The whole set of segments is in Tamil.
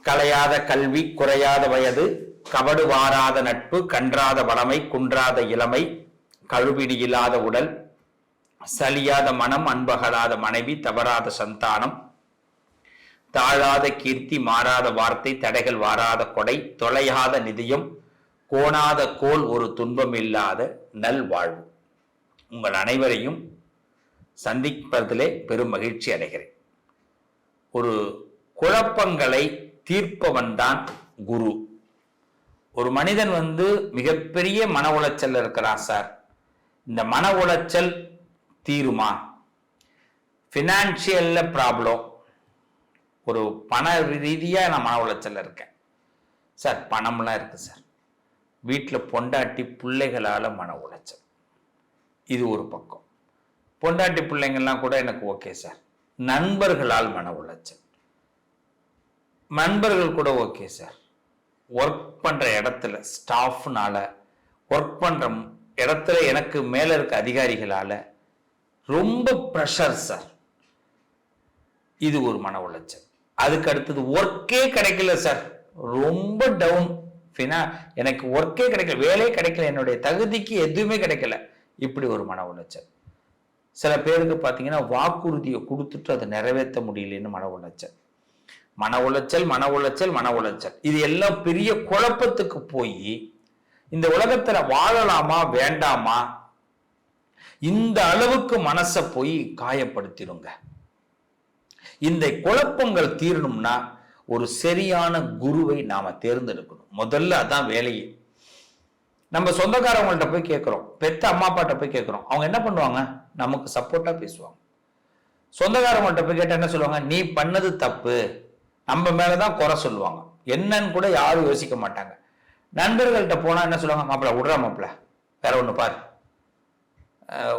கலையாத கல்வி, குறையாத வயது, கபடு வாராத நட்பு, கன்றாத வளமை, குன்றாத இளமை, கழுவிடி இல்லாத உடல், சலியாத மனம், அன்பகலாத மனைவி, தவறாத சந்தானம், தாழாத கீர்த்தி, மாறாத வார்த்தை, தடைகள் வாராத கொடை, தொலையாத நிதியம், கோணாத கோல், ஒரு துன்பம் இல்லாத நல்வாழ்வு. உங்கள் அனைவரையும் சந்திப்பதிலே பெரும் மகிழ்ச்சி அடைகிறேன். ஒரு குழப்பங்களை தீர்ப்பவன் தான் குரு. ஒரு மனிதன் மிகப்பெரிய மன உளைச்சல் இருக்கிறான் சார், இந்த மன உளைச்சல் தீருமா? ஃபினான்ஷியல்ல ப்ராப்ளம், ஒரு பண ரீதியாக நான் மன உளைச்சல் இருக்கேன் சார், பணம்லாம் இருக்கு சார், வீட்டில் பொண்டாட்டி பிள்ளைகளால் மன உளைச்சல், இது ஒரு பக்கம். பொண்டாட்டி பிள்ளைங்கள்லாம் கூட எனக்கு ஓகே சார். நண்பர்களால் மன உளைச்சல், நண்பர்கள் கூட ஓகே சார். ஒர்க் பண்ணுற இடத்துல ஸ்டாஃப்னால, ஒர்க் பண்ணுற இடத்துல எனக்கு மேலே இருக்க அதிகாரிகளால் ரொம்ப ப்ரெஷர் சார், இது ஒரு மன உளைச்சல். அதுக்கு அடுத்தது ஒர்க்கே கிடைக்கல சார், ரொம்ப டவுன், எனக்கு ஒர்க்கே கிடைக்கல, வேலையே கிடைக்கல, என்னுடைய தகுதிக்கு எதுவுமே கிடைக்கல, இப்படி ஒரு மன உளைச்சல். சில பேருக்கு பார்த்தீங்கன்னா வாக்குறுதியை கொடுத்துட்டு அதை நிறைவேற்ற முடியலன்னு மன உளைச்சல். மன உளைச்சல், மன உளைச்சல், மன உளைச்சல், இது எல்லாம் பெரிய குழப்பத்துக்கு போய் இந்த உலகத்துல வாழலாமா வேண்டாமா, இந்த அளவுக்கு மனசை போய் காயப்படுத்திடுங்க. இந்த குழப்பங்கள் தீரணும்னா ஒரு சரியான குருவை நாம தேர்ந்தெடுக்கணும். முதல்ல அதான் வேலையே. நம்ம சொந்தக்காரவங்கள்ட்ட போய் கேட்கிறோம், பெத்த அம்மா அப்பாட்ட போய் கேட்கிறோம், அவங்க என்ன பண்ணுவாங்க? நமக்கு சப்போர்ட்டா பேசுவாங்க. சொந்தக்காரவங்கள்ட்ட போய் கேட்டா என்ன சொல்லுவாங்க? நீ பண்ணது தப்பு, நம்ம மேலதான் குறை சொல்லுவாங்க, என்னன்னு கூட யாரும் யோசிக்க மாட்டாங்க. நண்பர்கள்ட்ட போனா என்ன சொல்லுவாங்க? மாப்பிள்ள விடுறா, மாப்பிள்ள வேற ஒண்ணு பாரு.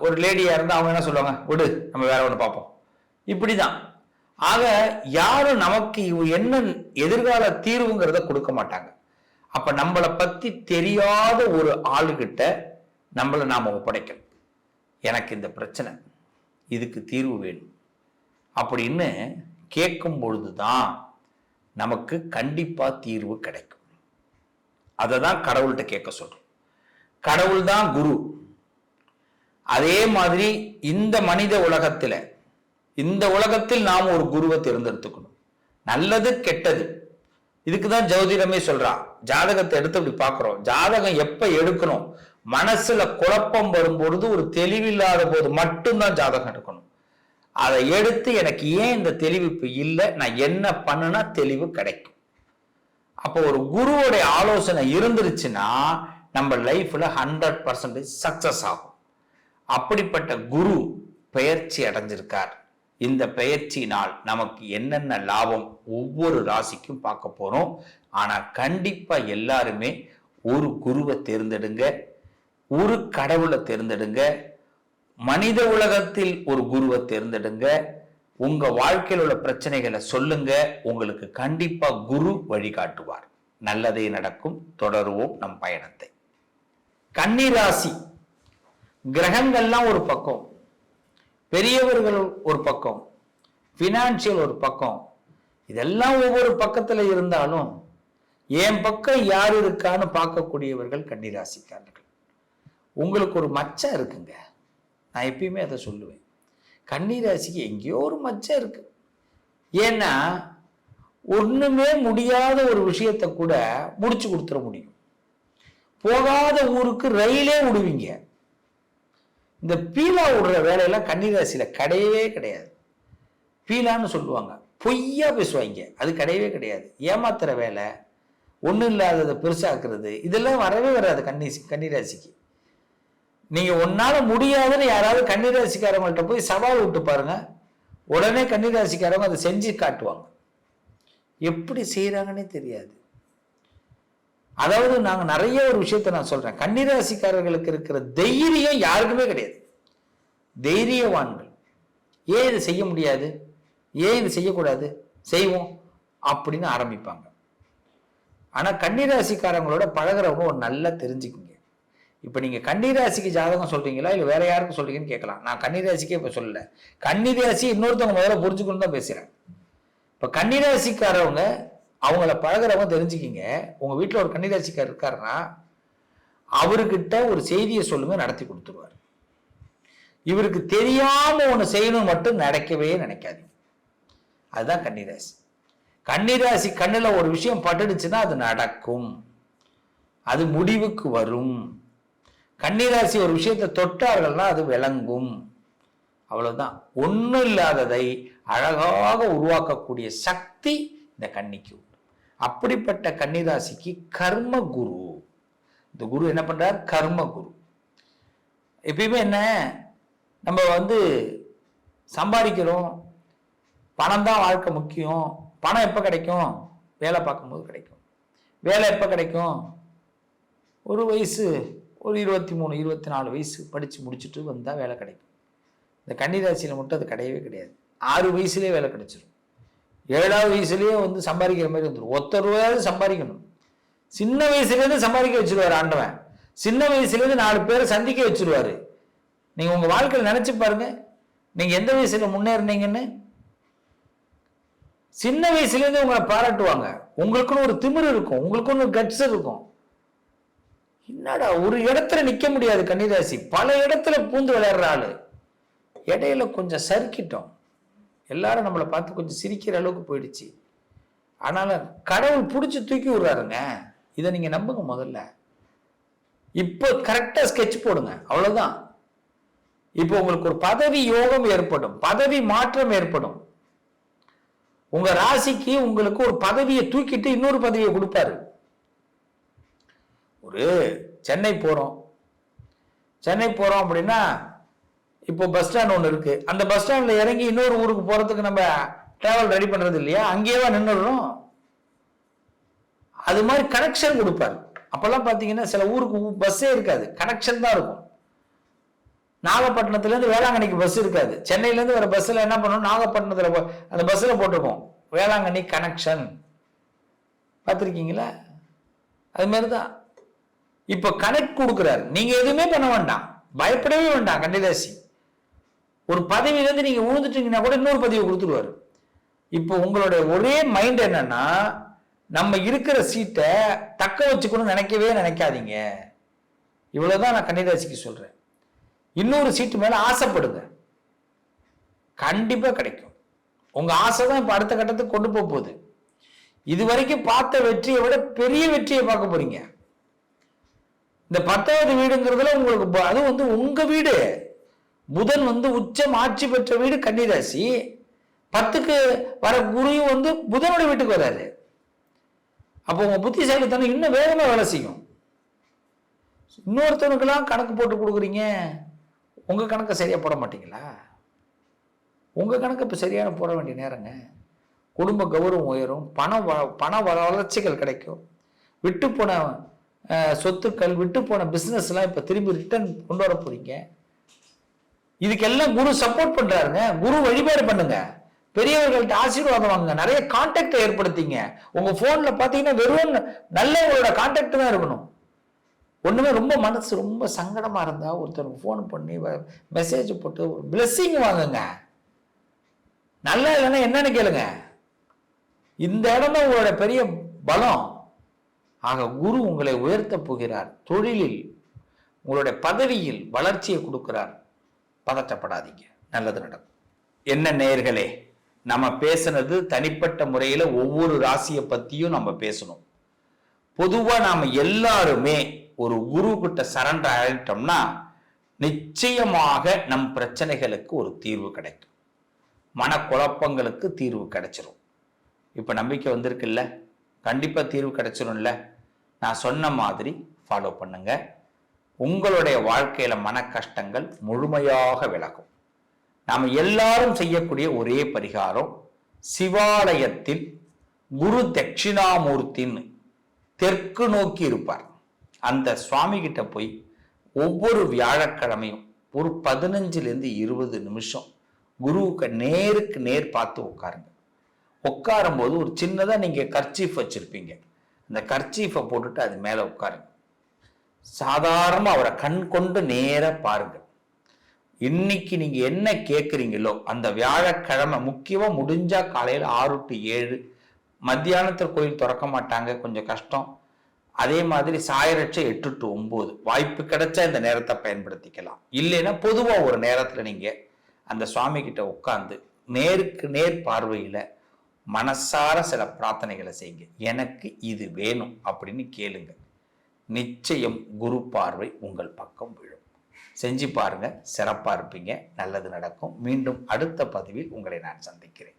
ஒரு லேடியா இருந்தா அவங்க என்ன சொல்லுவாங்க? விடு, நம்ம வேற ஒண்ணு பார்ப்போம். இப்படிதான். ஆக யாரும் நமக்கு என்ன எதிர்கால தீர்வுங்கிறத கொடுக்க மாட்டாங்க. அப்ப நம்மளை பத்தி தெரியாத ஒரு ஆளுகிட்ட நம்மளை நாம ஒப்படைக்கணும். எனக்கு இந்த பிரச்சனை, இதுக்கு தீர்வு வேணும் அப்படின்னு கேட்கும் பொழுதுதான் நமக்கு கண்டிப்பா தீர்வு கிடைக்கும். அதை தான் கடவுள்கிட்ட கேட்க சொல்றோம். கடவுள் தான் குரு. அதே மாதிரி இந்த மனித உலகத்துல, இந்த உலகத்தில் நாம் ஒரு குருவை தேர்ந்தெடுத்துக்கணும். நல்லது கெட்டது, இதுக்குதான் ஜோதிடமே சொல்றான். ஜாதகத்தை எடுத்து அப்படி பார்க்கிறோம். ஜாதகம் எப்ப எடுக்கணும்? மனசுல குழப்பம் வரும்பொழுது, ஒரு தெளிவில்லாத போது மட்டும்தான் ஜாதகம் எடுக்கணும். அதை எடுத்து எனக்கு ஏன் இந்த தெளிவு இப்ப இல்லை, நான் என்ன பண்ணுனா தெளிவு கிடைக்கும். அப்போ ஒரு குருவோடைய ஆலோசனை இருந்துருச்சுன்னா நம்ம லைஃப்ல 100% சக்சஸ் ஆகும். அப்படிப்பட்ட குரு பெயர்ச்சி அடைஞ்சிருக்கார். இந்த பெயர்ச்சியினால் நமக்கு என்னென்ன லாபம் ஒவ்வொரு ராசிக்கும் பார்க்க போறோம். ஆனா கண்டிப்பா எல்லாருமே ஒரு குருவை தேர்ந்தெடுங்க, ஒரு கடவுளை தேர்ந்தெடுங்க, மனித உலகத்தில் ஒரு குருவை தேர்ந்தெடுங்க. உங்க வாழ்க்கையில் உள்ள பிரச்சனைகளை சொல்லுங்க, உங்களுக்கு கண்டிப்பா குரு வழிகாட்டுவார். நல்லதே நடக்கும். தொடருவோம் நம் பயணத்தை. கன்னிராசி கிரகங்கள்லாம் ஒரு பக்கம், பெரியவர்கள் ஒரு பக்கம், பினான்சியல் ஒரு பக்கம், இதெல்லாம் ஒவ்வொரு பக்கத்துல இருந்தாலும் என் பக்கம் யார் இருக்கான்னு பார்க்கக்கூடியவர்கள் கன்னிராசிக்காரர்கள். உங்களுக்கு ஒரு மச்சம் இருக்குங்க. நான் எப்பயுமே அதை சொல்லுவேன், கன்னிராசிக்கு எங்கேயோ ஒரு மச்சம் இருக்கு. ஏன்னா ஒண்ணுமே முடியாத ஒரு விஷயத்தை கூட முடிச்சு கொடுத்துட முடியும். போகாத ஊருக்கு ரயிலே விடுவீங்க. இந்த பீலா விடுற வேலையெல்லாம் கன்னிராசியில கிடையவே கிடையாது. பீலான்னு சொல்லுவாங்க, பொய்யா பேசுவாங்க, அது கிடையவே கிடையாது. ஏமாத்துற வேலை, ஒன்றும் இல்லாததை பெருசாக்குறது, இதெல்லாம் வரவே வராது கன்னிராசிக்கு. நீங்க ஒன்னால முடியாதுன்னு யாராவது கன்னிராசிக்காரங்கள்ட்ட போய் சவால் விட்டு பாருங்க, உடனே கன்னிராசிக்காரங்க அதை செஞ்சு காட்டுவாங்க. எப்படி செய்யறாங்கன்னே தெரியாது. அதாவது நாங்க நிறைய ஒரு விஷயத்த நான் சொல்றேன், கன்னிராசிக்காரர்களுக்கு இருக்கிற தைரியம் யாருக்குமே கிடையாது. தைரியவான்கள். ஏன் இதை செய்ய முடியாது, ஏன் இது செய்யக்கூடாது, செய்வோம் அப்படின்னு ஆரம்பிப்பாங்க. ஆனா கன்னிராசிக்காரங்களோட பழகிறவங்க ஒரு நல்லா தெரிஞ்சுக்குங்க. இப்ப நீங்க கன்னிராசிக்கு ஜாதகம் சொல்றீங்களா இல்ல வேற யாருக்கும் சொல்றீங்கன்னு கேட்கலாம். நான் கன்னிராசிக்கே இப்ப சொல்லல, கன்னிராசி இன்னொருத்தவங்க முதல்ல புரிஞ்சுக்கணும் தான் பேசுறேன். இப்ப கன்னிராசிக்காரவங்க அவங்கள பழகிறவங்க தெரிஞ்சுக்கிங்க. உங்க வீட்டில் ஒரு கன்னிராசிக்கார் இருக்காருன்னா அவர்கிட்ட ஒரு செய்தியை சொல்லுங்க, நடத்தி கொடுத்துருவார். இவருக்கு தெரியாம ஒண்ணு செய்யணும் மட்டும் நடக்கவே நினைக்காதீங்க. அதுதான் கன்னிராசி. கன்னிராசி கண்ணுல ஒரு விஷயம் பட்டுடுச்சுன்னா அது நடக்கும், அது முடிவுக்கு வரும். கன்னிராசி ஒரு விஷயத்தை தொட்டார்கள்னா அது விளங்கும். அவ்வளவுதான். ஒன்றும் இல்லாததை அழகாக உருவாக்கக்கூடிய சக்தி இந்த கன்னிக்கு. அப்படிப்பட்ட கன்னிராசிக்கு கர்ம குரு. இந்த குரு என்ன பண்றார்? கர்ம குரு. எப்பயுமே என்ன, நம்ம சம்பாதிக்கிறோம், பணம் தான் வாழ்க்கை முக்கியம். பணம் எப்போ கிடைக்கும்? வேலை பார்க்கும்போது கிடைக்கும். வேலை எப்போ கிடைக்கும்? ஒரு வயசு, ஒரு 23 24 வயசு படித்து முடிச்சுட்டு வந்தால் வேலை கிடைக்கும். இந்த கன்னிராசியில் மட்டும் அது கிடையவே கிடையாது. 6 வயசுலேயே வேலை கிடைச்சிடும். 7வது வயசுலேயே சம்பாதிக்கிற மாதிரி வந்துடும். ஒத்த ரூபாயாவது சம்பாதிக்கணும். சின்ன வயசுலேருந்து சம்பாதிக்க வச்சிருவார் ஆண்டவன். சின்ன வயசுலேருந்து 4 பேரை சந்திக்க வச்சிருவாரு. நீங்கள் உங்கள் வாழ்க்கையில் நினச்சி பாருங்க, நீங்கள் எந்த வயசில் முன்னேறினீங்கன்னு. சின்ன வயசுலேருந்து உங்களை பாராட்டுவாங்க. உங்களுக்குன்னு ஒரு திமிரு இருக்கும், உங்களுக்குன்னு ஒரு கட்ஸ் இருக்கும். என்னடா ஒரு இடத்துல நிக்க முடியாது கன்னிராசி, பல இடத்துல பூந்து விளையாடுற ஆளு. இடையில கொஞ்சம் சறுக்கிட்டோம், எல்லாரும் நம்மளை பார்த்து கொஞ்சம் சிரிக்கிற அளவுக்கு போயிடுச்சு. ஆனாலும் கடவுள் பிடிச்சி தூக்கி விடுறாருங்க. இதை நீங்க நம்புங்க. முதல்ல இப்போ கரெக்டா ஸ்கெட்ச் போடுங்க, அவ்வளவுதான். இப்போ உங்களுக்கு ஒரு பதவி யோகம் ஏற்படும், பதவி மாற்றம் ஏற்படும். உங்க ராசிக்கு உங்களுக்கு ஒரு பதவியை தூக்கிட்டு இன்னொரு பதவியை கொடுப்பாரு. ஒரு சென்னை போறோம் அப்படின்னா, இப்போ பஸ் ஸ்டாண்ட் ஒன்று இருக்கு. அந்த பஸ் ஸ்டாண்ட்ல இறங்கி இன்னொரு ஊருக்கு போறதுக்கு நம்ம டிராவல் ரெடி பண்றது இல்லையா? அங்கேயே நின்றுடுறோம். அது மாதிரி கனெக்ஷன் கொடுப்பாரு. அப்பெல்லாம் பாத்தீங்கன்னா சில ஊருக்கு பஸ்ஸே இருக்காது, கனெக்ஷன் தான் இருக்கும். நாகப்பட்டினத்துல இருந்து வேளாங்கண்ணிக்கு பஸ் இருக்காது. சென்னையில இருந்து வர பஸ்ல என்ன பண்ணணும், நாகப்பட்டினத்துல அந்த பஸ்ல போட்டிருக்கோம் வேளாங்கண்ணி கனெக்ஷன். பார்த்துருக்கீங்களா? அது மாதிரிதான் இப்ப கனெக்ட் கொடுக்கிறாரு. நீங்க எதுவுமே பண்ண வேண்டாம், பயப்படவே வேண்டாம். கன்னிராசி ஒரு பதவியிலிருந்து நீங்க விழுந்துட்டீங்கன்னா கூட இன்னொரு பதவியை கொடுத்துருவாரு. இப்போ உங்களுடைய ஒரே மைண்ட் என்னன்னா, நம்ம இருக்கிற சீட்டை தக்க வச்சுக்கணும்னு நினைக்கவே நினைக்காதீங்க. இவ்வளவுதான் நான் கன்னிராசிக்கு சொல்றேன். இன்னொரு சீட்டு மேல ஆசைப்படுங்க, கண்டிப்பா கிடைக்கும். உங்க ஆசை தான் இப்ப அடுத்த கட்டத்துக்கு கொண்டு போகுது. இது வரைக்கும் பார்த்த வெற்றியை விட பெரிய வெற்றியை பார்க்க போறீங்க. இந்த 10வது வீடுங்கிறதுல உங்களுக்கு அது உங்க வீடு. புதன் உச்சம் ஆட்சி பெற்ற வீடு கன்னிராசி. 10க்கு வர குருவும் புதனுடைய வீட்டுக்கு வராது. அப்போ உங்க புத்திசாலித்தனம் இன்னும் வேகமா வேலை செய்யும். இன்னொருத்தவனுக்கெல்லாம் கணக்கு போட்டு கொடுக்குறீங்க, உங்க கணக்கை சரியா போட மாட்டீங்களா? உங்க கணக்கு இப்ப சரியான போட வேண்டிய நேரங்க. குடும்ப கௌரவம் உயரும், பண வளர்ச்சிகள் கிடைக்கும். விட்டு போன சொத்துக்கள், விட்டு போன பிசினஸ் எல்லாம் இப்ப திரும்பி ரிட்டர்ன் கொண்டு வர போறீங்க. இதுக்கெல்லாம் குரு சப்போர்ட் பண்றாருங்க. குரு வழிபாடு பண்ணுங்க, பெரியவர்கள்ட்ட ஆசீர்வாதம் வாங்க, நிறைய கான்டாக்ட் ஏற்படுத்திங்க. உங்க போன்ல பாத்தீங்கன்னா வெறும் நல்லவங்களோட கான்டாக்ட் தான் இருக்கணும். ஒண்ணுமே ரொம்ப மனசு ரொம்ப சங்கடமா இருந்தா ஒருத்தருக்கு போன் பண்ணி மெசேஜ் போட்டு ஒரு பிளெஸிங் வாங்குங்க. நல்லா இல்லைன்னா என்னன்னு கேளுங்க. இந்த இடம் தான் உங்களோட பெரிய பலம். ஆக குரு உங்களை உயர்த்த போகிறார். தொழிலில் உங்களுடைய பதவியில் வளர்ச்சியை கொடுக்கிறார். பதட்டப்படாதீங்க, நல்லது நடக்கும். என்ன நேயர்களே, நம்ம பேசுனது தனிப்பட்ட முறையில ஒவ்வொரு ராசியை பத்தியும் நம்ம பேசணும். பொதுவா நாம எல்லாருமே ஒரு குரு கிட்ட சரண்டர் ஆயிட்டோம்னா நிச்சயமாக நம் பிரச்சனைகளுக்கு ஒரு தீர்வு கிடைக்கும், மனக்குழப்பங்களுக்கு தீர்வு கிடைச்சிரும். இப்ப நம்பிக்கை வந்திருக்குல்ல, கண்டிப்பா தீர்வு கிடைச்சிரும்ல. நான் சொன்ன மாதிரி ஃபாலோ பண்ணுங்க. உங்களுடைய வாழ்க்கையில மன கஷ்டங்கள் முழுமையாக விலகும். நாம எல்லாரும் செய்யக்கூடிய ஒரே பரிகாரம், சிவாலயத்தில் குரு தட்சிணாமூர்த்தின்னு தெற்கு நோக்கி இருப்பார். அந்த சுவாமி கிட்ட போய் ஒவ்வொரு வியாழக்கிழமையும் ஒரு 15 to 20 நிமிஷம் குருவுக்கு நேருக்கு நேர் பார்த்து உட்காருங்க. உட்காரும் போது ஒரு சின்னதா நீங்க கர்ச்சீஃப் வச்சிருப்பீங்க, அந்த கர்ச்சீஃபை போட்டுட்டு அது மேல உட்காருங்க. சாதாரண அவரை கண் கொண்டு நேர பாருங்க. இன்னைக்கு நீங்க என்ன கேட்குறீங்களோ அந்த வியாழக்கிழமை, முக்கியமா முடிஞ்சா காலையில் 6 to 7, மத்தியானத்தில் கோயில் திறக்க மாட்டாங்க, கொஞ்சம் கஷ்டம். அதே மாதிரி சாயரட்ச 8 to 9 வாய்ப்பு கிடைச்சா இந்த நேரத்தை பயன்படுத்திக்கலாம். இல்லைன்னா பொதுவா ஒரு நேரத்துல நீங்க அந்த சுவாமி கிட்ட உட்கார்ந்து நேருக்கு நேர் பார்வையில மனசார சில பிரார்த்தனைகளை செய்யுங்க. எனக்கு இது வேணும் அப்படின்னு கேளுங்க. நிச்சயம் குரு பார்வை உங்கள் பக்கம் விழும். செஞ்சு பாருங்க, சிறப்பா இருப்பீங்க, நல்லது நடக்கும். மீண்டும் அடுத்த பதிவில் உங்களை நான் சந்திக்கிறேன்.